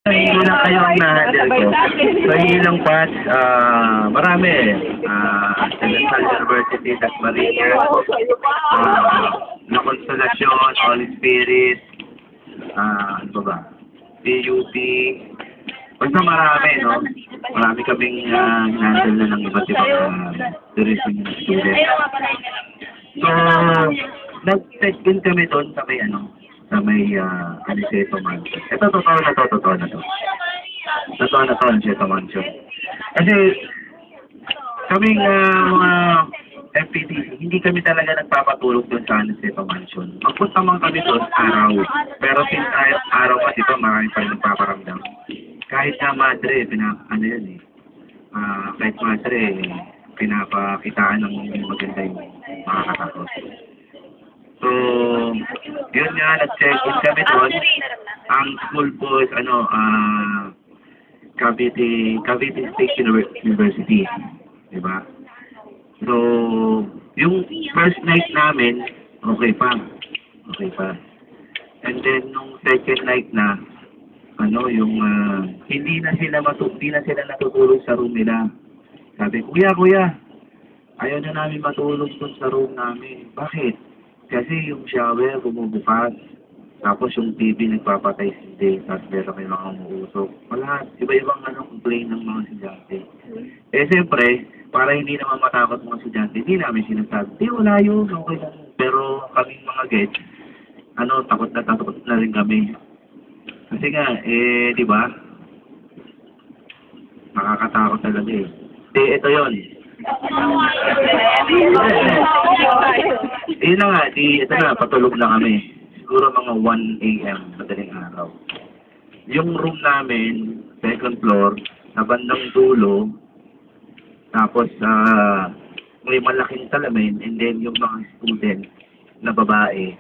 Hindi lang kayo ang na-handle ko. So, hindi lang patch, marami. Celestial University, Dasmariñas, La Consolacion, Holy Spirit, ano ba? PUP. Basta marami, no? Marami kaming handle na ng iba't ibang tourism students. So, nag-check in kami doon sa may Aniceto Mansion. Ito, totoo na to. Totoo na to, Aniceto Mansion. Kasi, kaming mga FPTC, hindi kami talaga nagpapatulog doon sa Aniceto Mansion. Magpunta man kami doon araw. Pero since araw kasi ito, marami pa rin nagpaparamdam. Kahit na madre, kahit madre, pinapakitaan ng maganda yung makakatakot. So, yun nga, nag-check-in kami doon. Ang school po is, Cavite State University. Diba? So, yung first night namin, okay pa. And then, nung second night na, hindi na sila natutulog sa room nila. Sabi, Kuya, ayaw na namin matulog dun sa room namin. Bakit? Kasi yung shower bumubukas, tapos yung TV nagpapatay hindi, tapos meron may mga umuusok. Wala, iba-ibang complain ng mga estudyante. Siyempre, para hindi naman matakot mga estudyante, hindi namin sinasabi, wala yun, okay lang. Pero kaming mga gets, takot na rin kami. Kasi nga, di ba? Nakakatakot talaga eh. Ito yun. Yun na nga, ito na, patulog na kami. Siguro mga 1 a.m. madaling araw. Yung room namin, second floor, sa bandang dulo, tapos may malaking salamin, and then yung mga student na babae,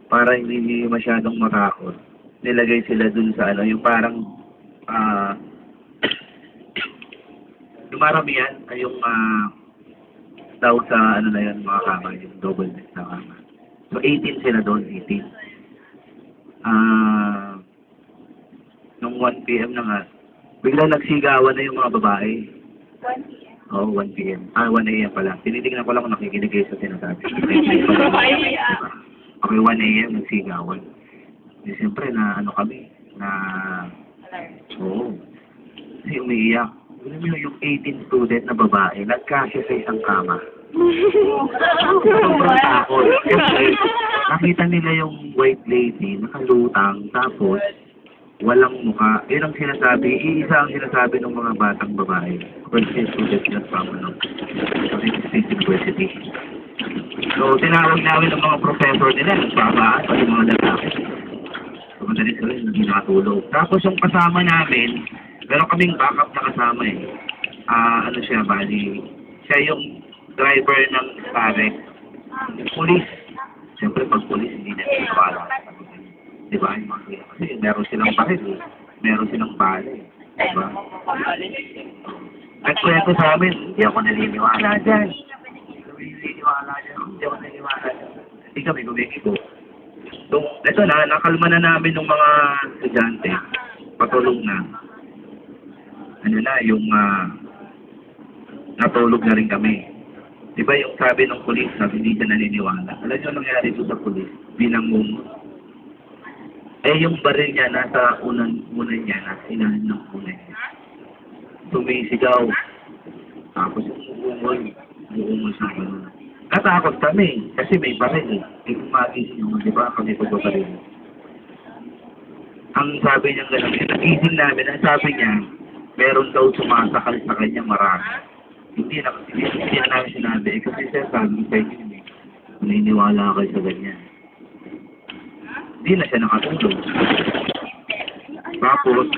para hindi masyadong matakot, nilagay sila dun sa yung parang, yung maramihan ay yung daw sa mga kama, yung double bed na kama. So 18 sila doon, 18. Nung 1 p.m. na nga, biglang nagsigawan na yung mga babae. 1 p.m. Oo, 1 p.m. 1 a.m. pala. Tinitingnan ko lang kung nakikinig kayo sa sinasabi. Okay, 1 a.m. nagsigawan. Siyempre kami, kasi umiiyak. Alam mo yung 18 student na babae, nagkasya sa isang kama. Sobrang takot. Kasi nakita nila yung white lady, nakalutang, tapos walang mukha. Yun ang sinasabi, iisa ang sinasabi ng mga batang babae. First year student na ng State University. So, tinawag namin ng mga professor nila, nagbabaan, pati mga lalaki. So, madali sila yung ginatulog. Tapos yung kasama namin, meron kaming backup na kasama eh. Siya yung driver ng Starek. Police. Siyempre pag police, hindi na nagpapala. Diba? Kasi meron silang bakit eh. Meron silang bala eh. Diba? Nagkwento sa amin, hindi ako naniniwala dyan. Hindi kami gumigigo. So, ito na, nakalma na namin ng mga estudyante. Patulog na. Natulog na rin kami. Diba yung sabi ng pulis, hindi siya naniniwala. Alam niyo nangyari ito sa pulis? Binangung. Yung baril niya, nasa unan niya, nasa inahin ng unan niya. Sumisigaw. Tapos umungol sa gano'n. Natakot kami, kasi may baril eh. Kung magising nyo, diba kami pagbabaril. Ang sabi niya gano'n, nagising namin, ang sabi niya, meron daw sumasakal sa kanya marami. Hindi na namin sinabi. Kasi siya sabi sa inyo, naniniwala kayo sa ganyan. Hindi na siya nakatulog. Tapos,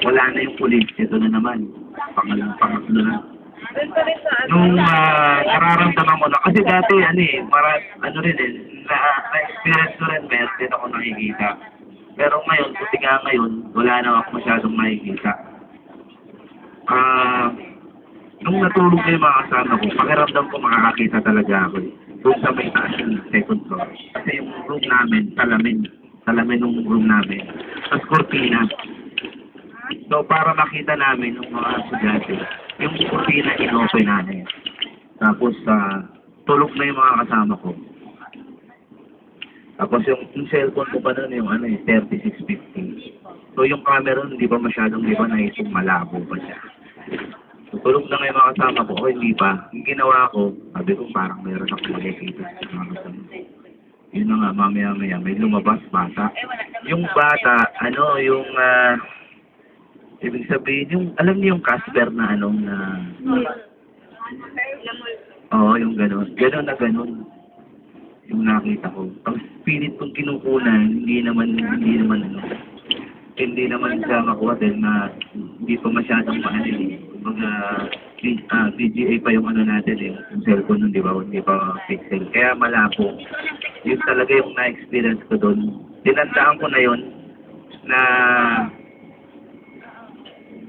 wala na yung pulis. Ito na naman. Pangatlo na. Nung nararamdaman ko na, kasi dati, na-experience ko rin, meron ako nakikita. Pero ngayon, kasi ngayon, wala na ako masyadong makikita. Nung natulog na yung mga kasama ko, pakiramdam ko makakakita talaga ako. Doon sa may taas yung second floor. Kasi yung room namin, salamin ng room namin. Tapos cortina. So, para makita namin ng mga estudyante, yung cortina inopen namin. Tapos, tulog na yung mga kasama ko. Tapos, yung cellphone ko pa nun, yung 3650. So, yung camera nun, hindi pa masyadong, di ba, naisip malabo pa siya. So, tulog na nga yung mga kasama ko, o hindi pa. Yung ginawa ko, sabi ko, parang meron ako makikita sa mga kasama. Yun na nga, mamaya-maya, may lumabas bata. Yung bata, ibig sabihin, yung, alam niyo yung Casper na oo, yung gano'n. Gano'n na gano'n. Yung nakita ko. Ang spirit kong kinukunan, hindi naman siya makuha dahil na hindi pa masyadong kumbaga, VGA pa yung natin yung cellphone nun, di ba? Hindi pa pixel. Kaya malabo. Yun talaga yung na-experience ko doon. Tinandaan ko na yun na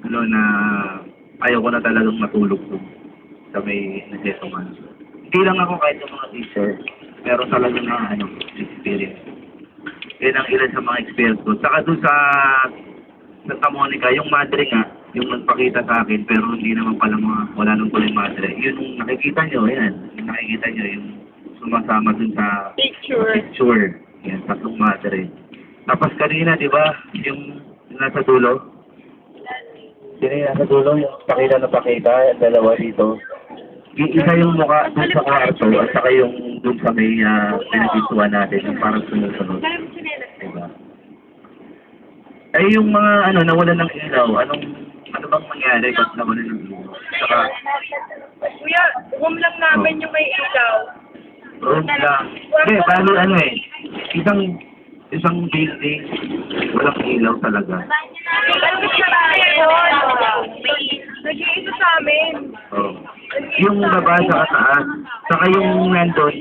na ayaw ko na talagang matulog doon sa may nasetuman. Hindi lang ako kahit yung mga teacher, pero talaga na experience. Yan ang ilan sa mga experience ko. Saka doon sa Santa Monica, yung madre nga, yung nagpakita sa akin, pero hindi naman pala wala nang pala yung madre. Yun yung nakikita nyo, yan. Yung nakikita nyo, yung sumasama dun sa picture. Yan, tatlong madre. Tapos kanina, di ba, yung nasa dulo? Sino yung nasa dulo? Yung pakita, yung dalawa dito. Isa yung mukha dun sa kwarto, at saka yung dun sa may pinagituan natin, yung parang sunod-sunod. Diba? Ay, yung mga nawalan ng ilaw, ano bang nangyari pag nawalan ng ilaw? Saka, Kuya, room lang namin yung may ilaw. room lang. Bali isang building, walang ilaw talaga. Nag-iisa sa amin. Oh. Yung baba sa kataas, saka yung nandun.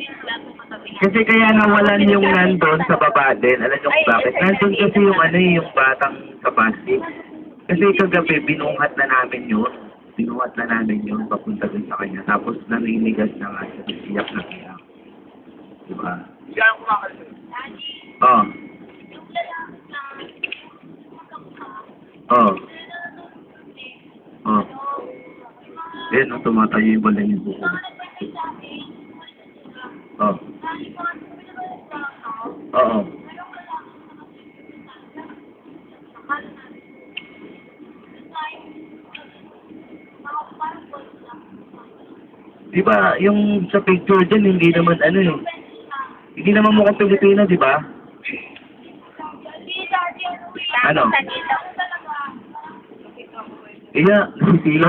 Kasi kaya nawalan yung nandun sa baba din. Alam nyo kung bakit? Nandun kasi yung batang sa plastic. Kasi kagabi, binuhat na namin yun. Papunta dun sa kanya. Tapos naninigas na nga siya. Iyak na iyak. Diba? Oh. Oh. Oh. Yan, tumatayo yung balay yung buko. Oh. Oo. Diba, yung sa picture dyan, hindi naman hindi naman mukhang Pilipino, diba? Ano? Iya, sila